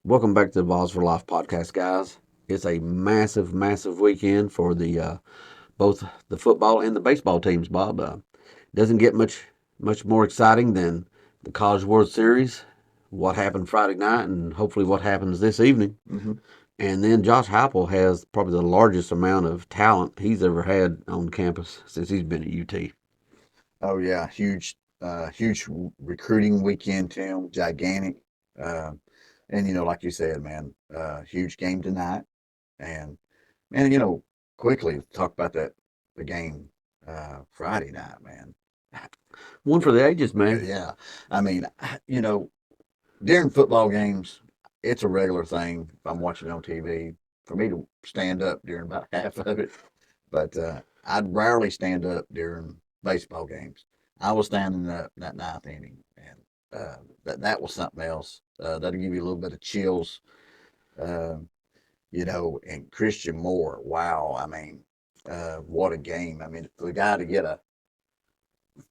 Welcome back to the Vols for Life podcast, guys. It's a massive, massive weekend for the both the football and the baseball teams. Bob doesn't get much more exciting than the College World Series. What happened Friday night, and hopefully what happens this evening. Hmm. And then Josh Heupel has probably the largest amount of talent he's ever had on campus since he's been at UT. Oh yeah, huge recruiting weekend, Tim. Gigantic, uh, and like you said, man, huge game tonight. And quickly talk about the game Friday night, man. One for the ages, man. Yeah, I mean, you know, during football games, it's a regular thing. If I'm watching on TV, for me to stand up during about half of it. But I'd rarely stand up during baseball games. I was standing up in that ninth inning, and that was something else. That'll give you a little bit of chills, uh, And Christian Moore, wow! I mean, what a game! I mean, for the guy to get a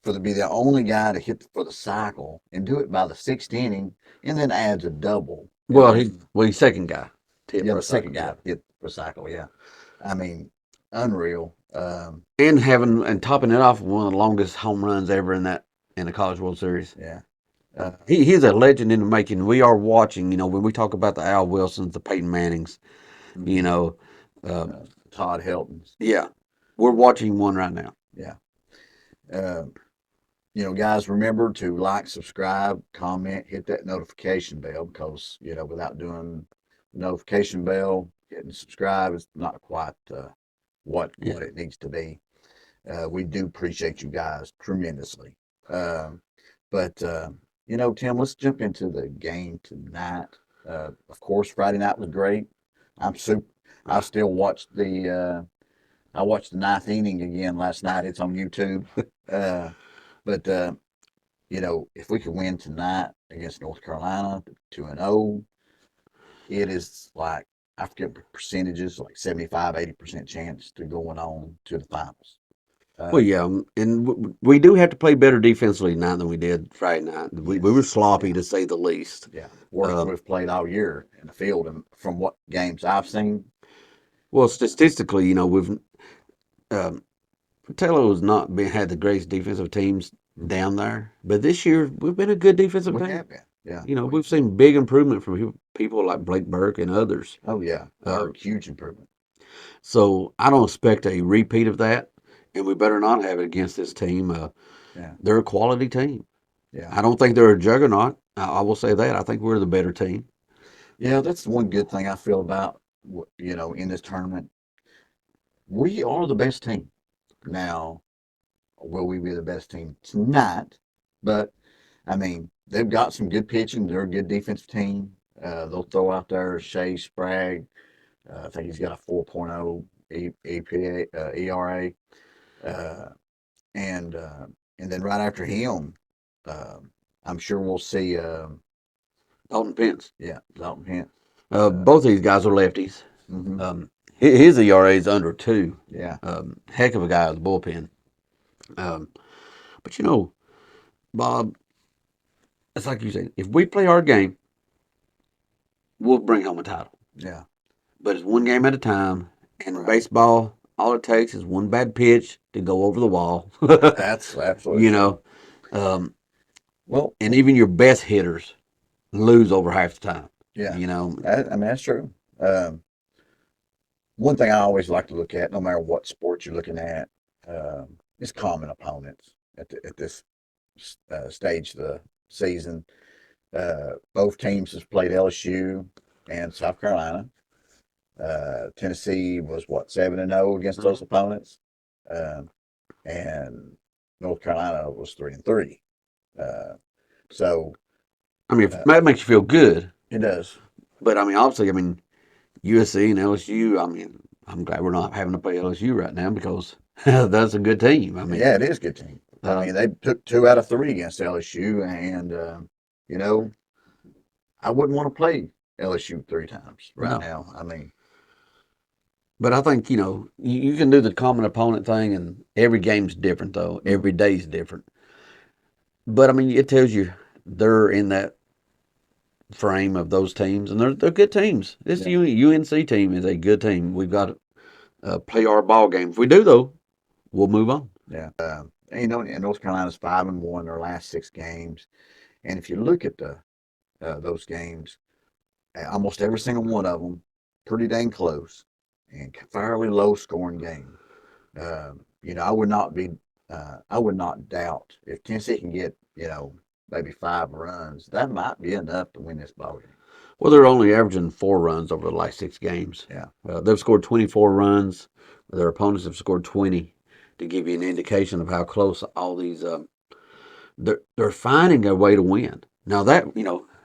for to be the only guy to hit for the cycle and do it by the sixth inning, and then adds a double. I Well, mean, he's second guy to hit yeah, for a the second cycle. guy Yeah. hit for cycle. Yeah, I mean, unreal. And having and topping it off with one of the longest home runs ever in the College World Series. Yeah. Uh, He's a legend in the making. We are watching. When we talk about the Al Wilsons, the Peyton Mannings, you mhm. know, uh, Todd Helton's. yeah, we're watching one right now. Yeah. Uh, guys, remember to like, subscribe, comment, hit that notification bell because, without doing the notification bell, hitting subscribe is not quite Yeah. what it needs to be. We do appreciate you guys tremendously. Um, but Tim, let's jump into the game tonight. Of course, Friday night was great. I'm super. I still watched I watched the ninth inning again last night. It's on YouTube. Uh, but if we could win tonight against North Carolina, 2-0, it is like I forget the percentages, like 75, 80% chance to going on to the finals. Well, Uh, yeah, and we do have to play better defensively tonight than we did Friday night. We were yes, sloppy yeah, to say the least. yeah. Worst Um, we've played all year in the field, and from what games I've seen, well, statistically, we've um, Patello has not been had the greatest defensive teams down there, but this year we've been a good defensive we team. have been. Yeah, We've seen big improvement from people like Blake Burke and others. oh yeah, Uh, Berg, huge improvement. so I don't expect a repeat of that, and we better not have it against this team. Yeah, They're a quality team. yeah, I don't think they're a juggernaut. I will say that. I think we're the better team. yeah. That's one good thing I feel about in this tournament. We are the best team. Now, will we be the best team tonight? But I mean, they've got some good pitching. They're a good defensive team. They'll throw out there Shea Sprague. I think he's got a 4.0 EPA, ERA. Uh, and and then right after him, uh, I'm sure we'll see. Dalton Pence. Yeah, Dalton Hint. Both of these guys are lefties. Mm-hmm. His ERA is under two. Yeah, Heck of a guy with the bullpen. Um, but Bob, it's like you said. If we play our game, we'll bring home a title. yeah, But it's one game at a time. And right. baseball, all it takes is one bad pitch to go over the wall. That's absolutely you true. know, um, Well, and even your best hitters lose over half the time. yeah, You know, I mean that's true. One thing I always like to look at, no matter what sport you're looking at, is common opponents at this stage of the season. Both teams has played LSU and South Carolina. Tennessee was what 7-0 against those opponents, um, and North Carolina was 3-3. Uh, so I mean, if uh, that makes you feel good. it does. But I mean, obviously, USC and LSU. I mean, I'm glad we're not having to play LSU right now because that's a good team. I mean, Yeah, it is a good team. I um, mean, they took 2 out of 3 against LSU, and you know, I wouldn't want to play LSU 3 times right no. now. I mean, But I think you can do the common opponent thing, and every game's different though. mm, Every day's different. But I mean, it tells you they're in that frame of those teams, and they're good teams. This Yeah. UNC team is a good team. We've got to play our ball game. If we do, though, we'll move on. Yeah. And, and North Carolina's 5-1 their last 6 games. And if you look at those games, almost every single one of them pretty dang close and fairly low scoring game. I would not doubt if Tennessee can get, maybe 5 runs, that might be enough to win this ball game. Well, they're only averaging 4 runs over the last 6 games. Yeah. They've scored 24 runs. Their opponents have scored 20. To give you an indication of how close all these, they're finding a way to win. Now that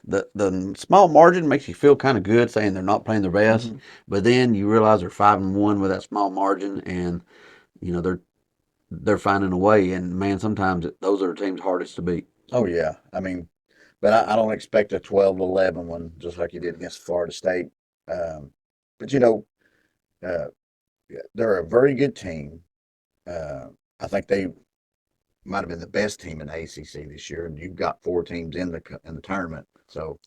the small margin makes you feel kind of good, saying they're not playing their best, Mm-hmm. but then you realize they're 5-1 with that small margin, and they're finding a way. And man, sometimes those are the teams hardest to beat. Oh yeah, I mean, but I don't expect a 12-11 one just like you did against Florida State. But uh, they're a very good team. Uh, I think they might have been the best team in the ACC this year, and you've got 4 teams in the tournament. So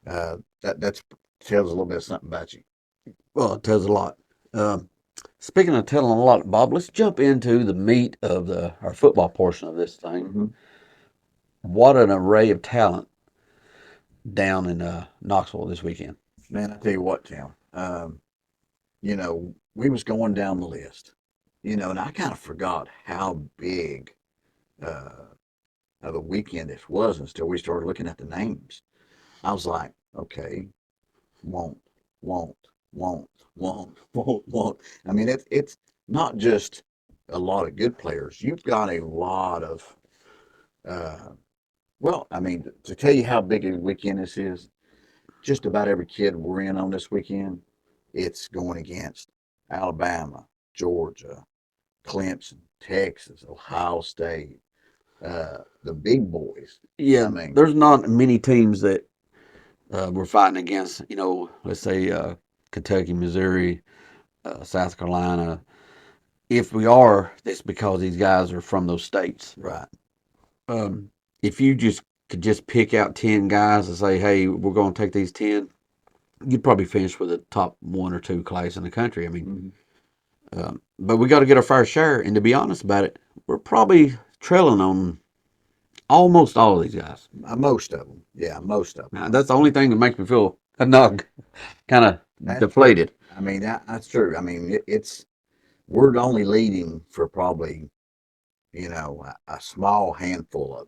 that tells a little bit of something about you. Well, it tells a lot. Speaking of telling a lot, Bob, let's jump into the meat of our football portion of this thing. Mm-hmm. What an array of talent down in Knoxville this weekend. Man, I tell you what, Tim. We was going down the list, and I kind of forgot how big uh, of a weekend this was until we started looking at the names. I was like, okay, won't, won't, won't, won't, won't, won't. I mean, it's not just a lot of good players. You've got a lot of, uh, well, I mean, to tell you how big a weekend this is, just about every kid we're in on this weekend, it's going against Alabama, Georgia, Clemson, Texas, Ohio State, the big boys. Yeah, I mean, there's not many teams that we're fighting against. Let's say Kentucky, Missouri, South Carolina. If we are, it's because these guys are from those states. right. Um, if you could just pick out 10 guys and say, "Hey, we're going to take these 10," you'd probably finish with the top one or two class in the country. I mean, Mm-hmm. but we got to get our fair share. And to be honest about it, we're probably trailing on almost all of these guys. Most of them. Yeah, most of them. Now, that's the only thing that makes me feel kind of That's true. deflated. I mean, that's true. I mean, we're only leading for probably, a small handful of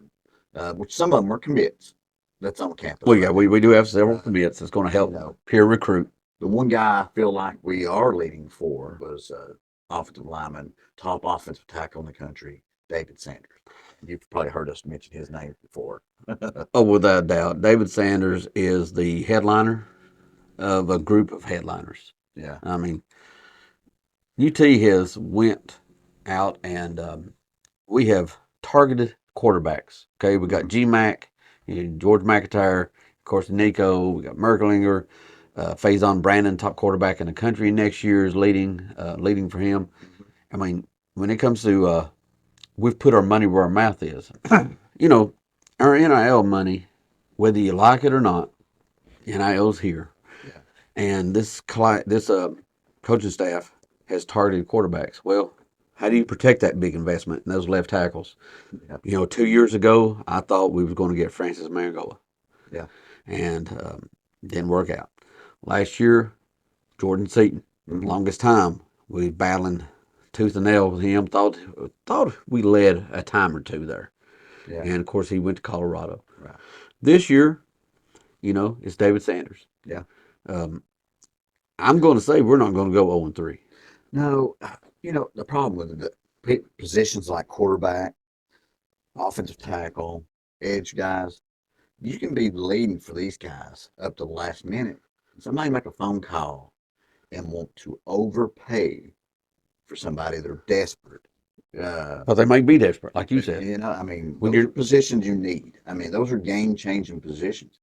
them, which some of them are commits that's on campus Well, yeah, right we now. do have several Uh, commits that's going to you help know, peer recruit. the one guy I feel like we are leading for was offensive lineman, top offensive tackle in the country, David Sanders. You've probably heard us mention his name before. Oh, without a doubt, David Sanders is the headliner of a group of headliners. Yeah. I mean, UT has went out and we have targeted quarterbacks. Okay, we got Mm-hmm. GMAC, George McIntyre, of course Nico. We got Merklinger, Faison Brandon, top quarterback in the country next year is leading for him. Mm-hmm. I mean, when it comes to we've put our money where our mouth is. you know, our NIL money, whether you like it or not, NIL's here, Yeah. and this coaching staff has targeted quarterbacks. Well, how do you protect that big investment in those left tackles? Yeah. 2 years ago, I thought we was going to get Francis Marigola, Yeah. and didn't work out. Last year, Jordan Seaton, Mm-hmm. longest time we was battling tooth and nail with him. Thought we led a time or two there, Yeah. and of course he went to Colorado. Right. This year, it's David Sanders. Yeah. Um, I'm going to say we're not going to go 0-3. No, the problem with the positions like quarterback, offensive tackle, edge guys, you can be leading for these guys up to the last minute. Somebody make a phone call and want to overpay for somebody. They're desperate. But they might be desperate, like you said. I mean, When those you're are positions you need. I mean, those are game changing positions.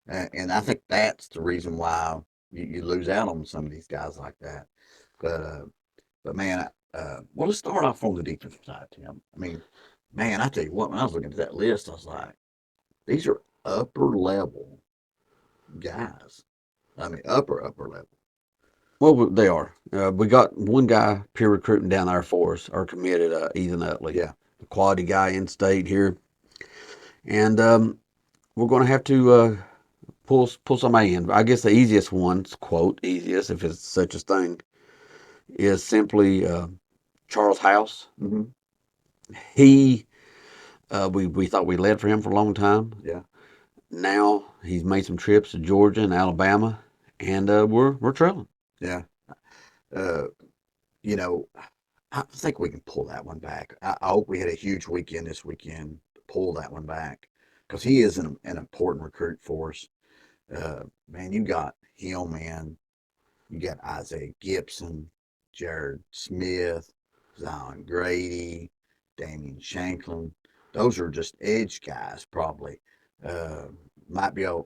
And I think that's the reason why you lose out on some of these guys like that. But, uh, but man, well, let's start off on the defensive side, Tim. I mean, man, I tell you what, when I was looking at that list, I was like, these are upper level guys. I mean, upper level. Well, they are. We got one guy peer recruiting down there for us, our committed Ethan Utley, Yeah, a quality guy in state here, and we're going to have to pull somebody in. I guess the easiest one, quote easiest if it's such a thing, is simply Charles House. hmm He we thought we led for him for a long time. yeah, Now he's made some trips to Georgia and Alabama, and we're trailing. yeah. Uh, you know, I think we can pull that one back. I hope we had a huge weekend this weekend to pull that one back because he is an important recruit for us. Man, you got him, man. You got Isaiah Gibson, Jared Smith, Zion Grady, Damian Shanklin. Those are just edge guys, probably. Uh, might be a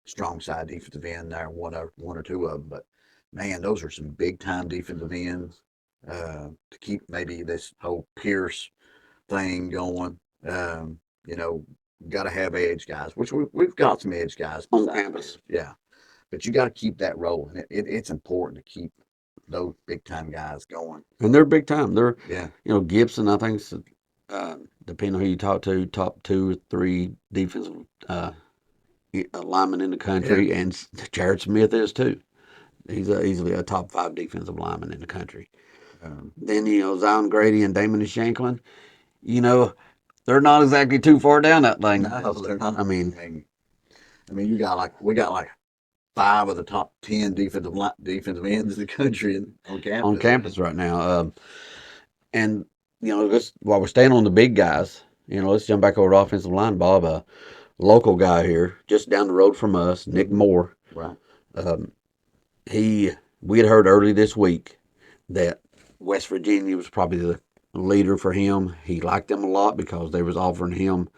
strong side defensive end there, one or two of them. But man, those are some big time defensive ends to keep maybe this whole Pierce thing going. You know, got to have edge guys, which we've got some edge guys On besides campus. Pierce. Yeah, but you got to keep that rolling. It's important to keep those big time guys going. And they're big time. They're, Yeah, Gibson, I think, depending on who you talk to, top two or three defensive linemen in the yeah, country, and Jared Smith is too. He's easily a top five defensive lineman in the country. um, Then, Zion Grady and Damon Shanklin, you know, they're not exactly too far down that thing. no, they're not. I mean, I mean, you got like we got like five of the top 10 defensive ends in the country on on campus. campus right now. And, let's, while we're staying on the big guys, let's jump back over to offensive line, Bob. A local guy here, just down the road from us, Nick Mm-hmm. Moore. Right. Um, we had heard early this week that West Virginia was probably the leader for him. He liked them a lot because they was offering him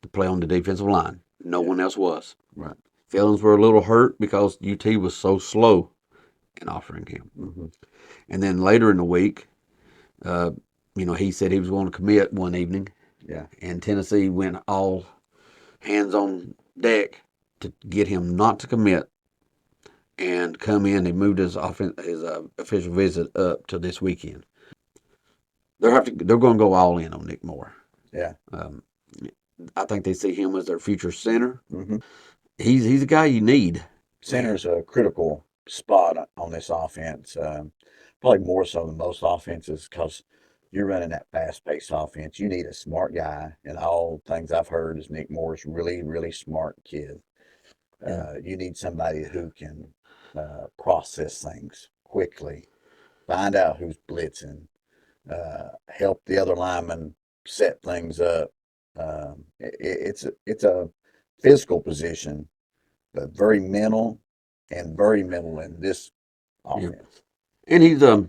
to play on the defensive line. No Yeah. one else was. Right. Feelings were a little hurt because UT was so slow in offering him. Mm-hmm. And then later in the week, uh, he said he was going to commit one evening, Yeah. and Tennessee went all hands on deck to get him not to commit and come in. He moved his official visit up to this weekend. They're going to go all in on Nick Moore. Yeah. Um, I think they see him as their future center. Mm-hmm. He's a guy you need. Center is a critical spot on this offense. Probably more so than most offenses because you're running that fast-paced offense. You need a smart guy, and all things I've heard is Nick Moore's really, really smart kid. Yeah. You need somebody who can process things quickly, find out who's blitzing, help the other linemen set things up. It's a physical position, but very mental in this Yeah. offense. And he's a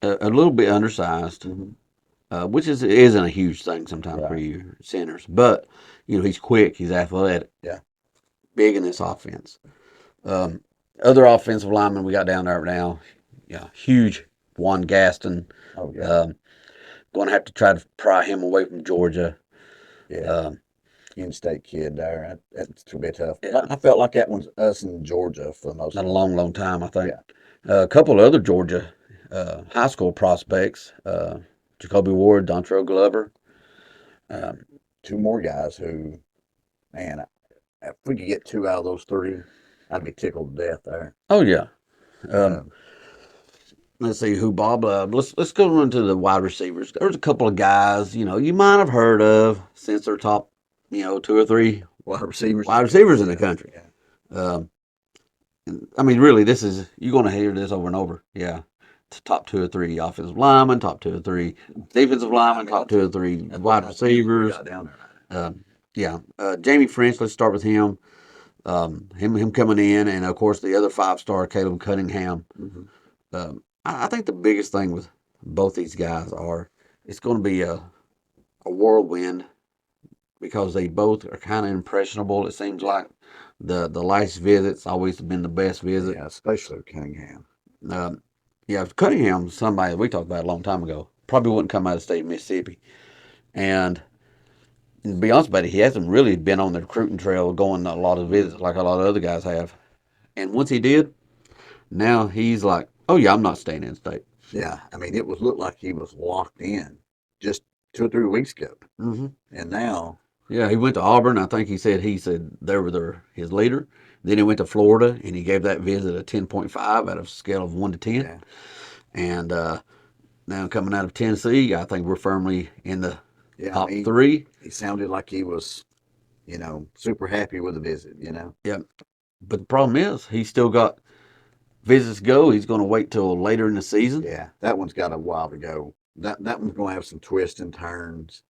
little bit undersized, Mm-hmm. which isn't a huge thing sometimes for Right. you centers. But he's quick, he's athletic, Yeah. big in this offense. Um, Other offensive linemen we got down there right now, yeah, huge. Juan Gaston, Oh yeah. going to have to try to pry him away from Georgia. Yeah. Um, In-state kid there. That's gonna be tough. yeah, I felt like that one's us in Georgia for the most not a part. long, long time, I think. Yeah. A couple of other Georgia high school prospects, Jacoby Ward, Dontrell Glover. Um, Two more guys who, man, if we could get two out of those three, I'd be tickled to death there. oh yeah. Um, Um, let's see who Bob. Let's go into the wide receivers. There's a couple of guys you might have heard of since they're top two or three wide receivers. wide receivers in the country. Yeah. Um, I mean, really, you're going to hear this over and over. Yeah, top two or three offensive linemen, top two or three defensive linemen, top two or three That's wide what we receivers. got down there. Yeah, Jamie French. Let's start with him. Him coming in, and of course the other 5-star Caleb Cunningham. Mm-hmm. I think the biggest thing with both these guys are it's going to be a whirlwind because they both are kind of impressionable. It seems like the last visit's always been the best visit. Yeah, especially Cunningham. Um, yeah, Cunningham's somebody we talked about a long time ago. Probably wouldn't come out of the state of Mississippi, and And to be honest about it, he hasn't really been on the recruiting trail going a lot of visits like a lot of other guys have. And once he did, now he's like, oh yeah, I'm not staying in state. Yeah, I mean, it was looked like he was locked in just 2 or 3 weeks ago, Hmm. and now, Yeah, he went to Auburn. I think he said they were his leader. Then he went to Florida and he gave that visit a 10.5 out of a scale of 1 to 10. yeah, And now coming out of Tennessee, I think we're firmly in the yeah, I top mean, three. he sounded like he was, super happy with the visit. Yeah, but the problem is he's still got visits to go. He's going to wait till later in the season. Yeah, that one's got a while to go. That one's going to have some twists and turns.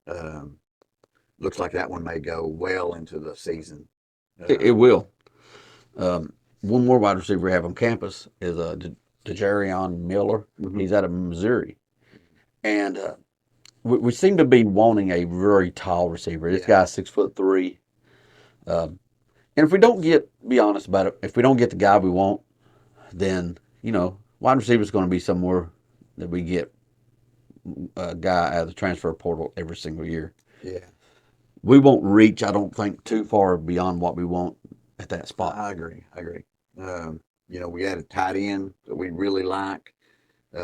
Looks like that one may go well into the season. It will. One more wide receiver we have on campus is DeJarion Miller. Mhm. He's out of Missouri, and we seem to be wanting a very tall receiver. This Yeah. guy's 6'3". And if we don't be honest about it, if we don't get the guy we want, then wide receiver is going to be somewhere that we get a guy out of the transfer portal every single year. Yeah, We won't reach, I don't think, too far beyond what we want at that spot. I agree. I agree. We had a tight end that we really like.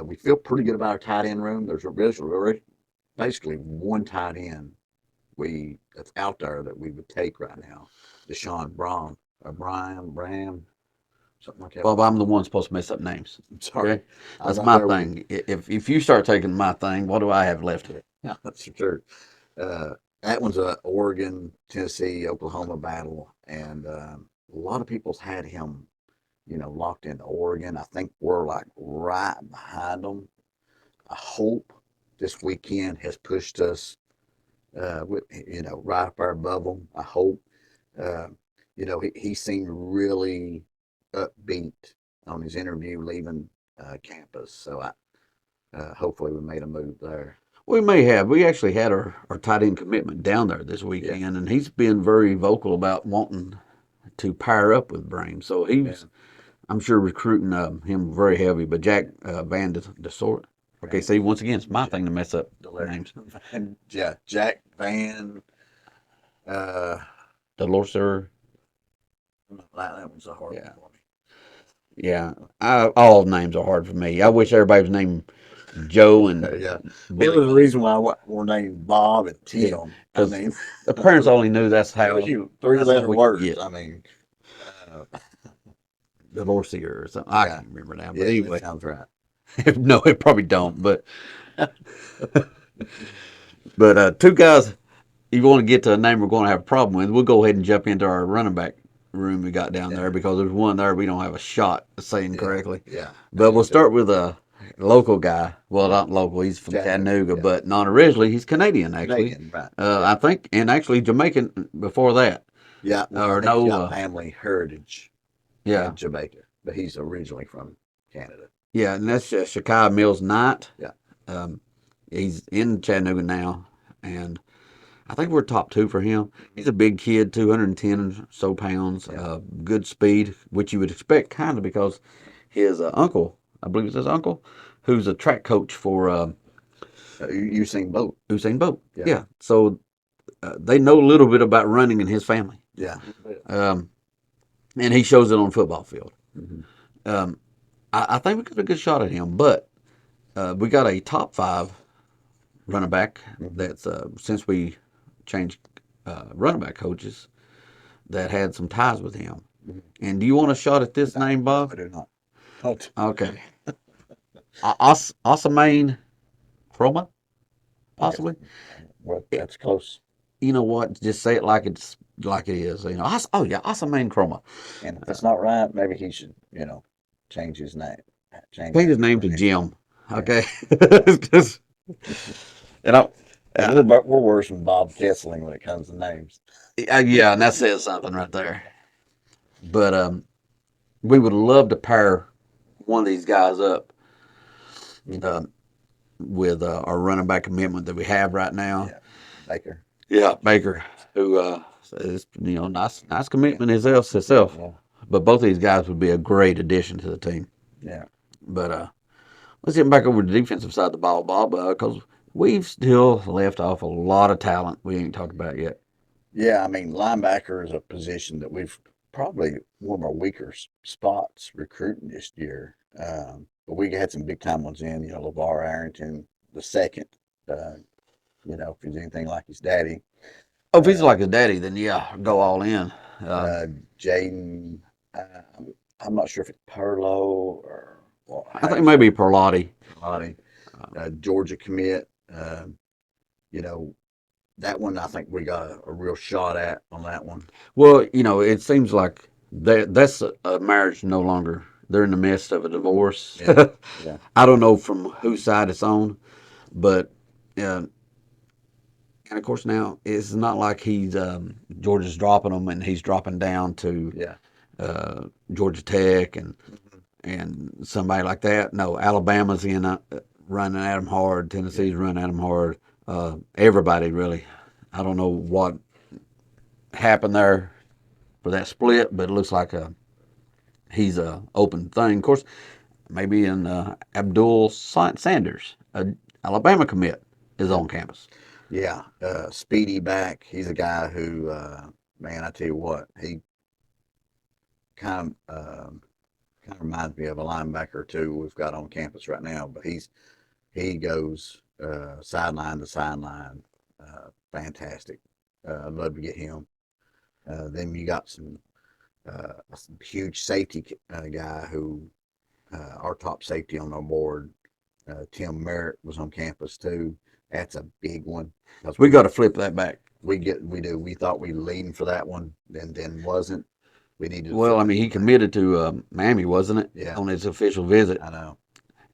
We feel pretty good about our tight end room. There's basically one tight end that's out there that we would take right now. Deshaun Braun or Brian Bram, something like that. Bob, I'm the one supposed to mess up names. I'm sorry. Okay, that's my thing. If you start taking my thing, what do I have left? Yeah, that's for sure. That one's a Oregon, Tennessee, Oklahoma battle, and a lot of people's had him, locked into Oregon. I think we're like right behind them. I hope this weekend has pushed us, right up our above them. I hope. Uh, he seemed really upbeat on his interview leaving campus. So hopefully we made a move there. We may have. We actually had our tight end commitment down there this weekend, Yeah. and he's been very vocal about wanting to pair up with Brame. So he's, I'm sure, recruiting him very heavy. But Jack Van de Sort. Okay, see, once again, it's my thing to mess up the names. And yeah, Jack Van. Uh, Delorser. that one's a hard Yeah. one for me. Yeah, all names are hard for me. I wish everybody was named Joe and Yeah, it was the reason why we're named Bob and Tim. I 'cause mean, the parents only knew that's how how you that's how 3-letter we could words. get I mean, Delorsier or something. I yeah, can't remember now. But yeah, anyway, that sounds right. no, it probably don't. But two guys, you want to get to a name we're going to have a problem with, we'll go ahead and jump into our running back room we got down there because there's one there we don't have a shot of saying correctly. Yeah, But we'll start with a local guy. Well, not local. He's from Chattanooga, Chattanooga, yeah. but not originally. He's Canadian, actually. Canadian, right? I think, and actually Jamaican before that. Yeah, Or I think he's no, got family heritage Yeah, in Jamaica, but he's originally from Canada. yeah, and that's Shakai Mills Knight. Yeah. Um, he's in Chattanooga now, and I think we're top two for him. He's a big kid, 210 or so pounds, Yeah. good speed, which you would expect kind of because his uncle, I believe it's his uncle, who's a track coach for Usain Bolt. Usain Bolt. Yeah. Yeah. So they know a little bit about running in his family. Yeah. And he shows it on the football field. Mhm. I think we got a good shot at him, but we got a top 5 running back that's since we changed running back coaches that had some ties with him. And do you want a shot at this name, Bob? I do not. Don't. Okay. Asamane Chroma, possibly. Well, that's close. You know what? Just say it like it is. Oh yeah, Asamane Chroma. And if it's not right, maybe he should, change his name. Change his name to Jim. Okay. and I, We're worse than Bob Kessling when it comes to names. yeah, and that says something right there. But we would love to pair one of these guys up with our running back commitment that we have right now. Yeah. Baker. Yeah, Baker, who is nice commitment himself. Yeah. But both of these guys would be a great addition to the team. Yeah. But let's get back over to the defensive side of the ball, Bob, because We've still left off a lot of talent we ain't talked about yet. Yeah, I mean, linebacker is a position that we've probably one of our weaker spots recruiting this year. But we had some big time ones in, LeVar Arrington the second. Uh, if he's anything like his daddy. Oh, if he's Uh, like his daddy, then yeah, go uh, all in. uh, Jaden, I'm not sure if it's Perlo or I how think you say maybe it, Perlotti. Lonnie. Uh, Georgia commit. You know, that one I think we got a real shot at on that one. well, it seems like that's a marriage no longer. They're in the midst of a divorce. Yeah, yeah, I don't know from whose side it's on, but uh, and of course now it's not like he's Georgia's dropping him and he's dropping down to yeah. Georgia Tech and Mhm. somebody like that. No, Alabama's in running at him hard. Yeah, Tennessee's running at him hard. Everybody really. I don't know what happened there for that split, but it looks like he's a open thing. Of course, maybe in Abdul Sanders, a Alabama commit, is yeah, on campus. yeah. Speedy back. He's a guy who, man, I tell you what, he kind kind of reminds me of a linebacker too we've got on campus right now. But he goes sideline to sideline, fantastic. I'd love to get him. Then you got some huge safety guy who our top safety on our board, Tim Merritt, was on campus too. That's a big one because We got to flip that back. we thought we were leading for that one, then wasn't. We needed to Well, flip I that mean, he one back. committed to Miami, wasn't it, Yeah, on his official visit? I know.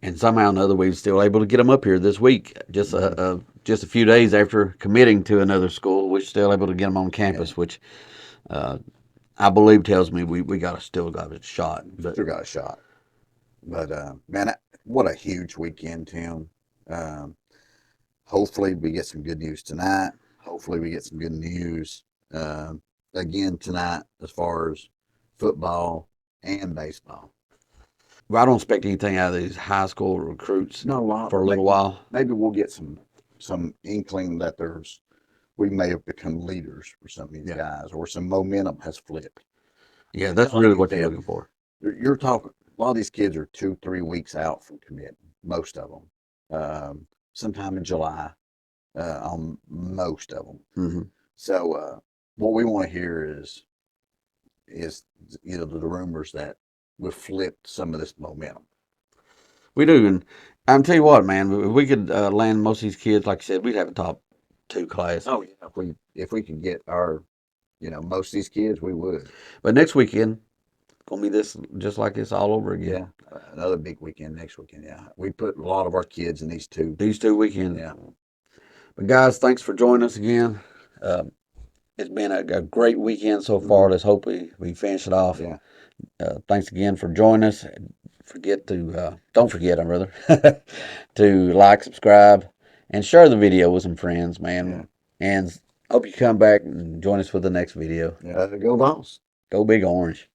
And somehow or another, we were still able to get him up here this week. Hmm. Just a few days after committing to another school, we're still able to get him on Yeah, campus, which uh, I believe tells me we still got a shot. But still got a shot. But man, what a huge weekend, Tim. Um, Hopefully, we get some good news tonight. Hopefully, we get some good news um, again tonight as far as football and baseball. I don't expect anything out of these high school recruits Not a lot, for but a little while. maybe we'll get some inkling that we may have become leaders for some of these Yeah, guys, or some momentum has flipped. yeah, And that's like really you what you're said, looking for. you're talking. A lot of these kids are 2, 3 weeks out from committing. Most of them, sometime in July, on most of them. Hmm. So what we want to hear is the rumors that we've flipped some of this momentum. We do, and I'm tell you what, man, if we could land most of these kids, like you said, we'd have a top two class. Oh yeah, if we could get our most of these kids, we would. But next weekend, gonna be this just like this all over again. Yeah, another big weekend next weekend. Yeah, we put a lot of our kids in these two. These 2 weekends. Yeah, But guys, thanks for joining us again. Uh, it's been a great weekend so far. hmm, Let's hope we finish it off. yeah, Thanks again for joining us. Don't forget, I'm brother, to like, subscribe, and share the video with some friends, yeah, man. And hope you come back and join us for the next video. yeah. Go Vols. Go Big Orange.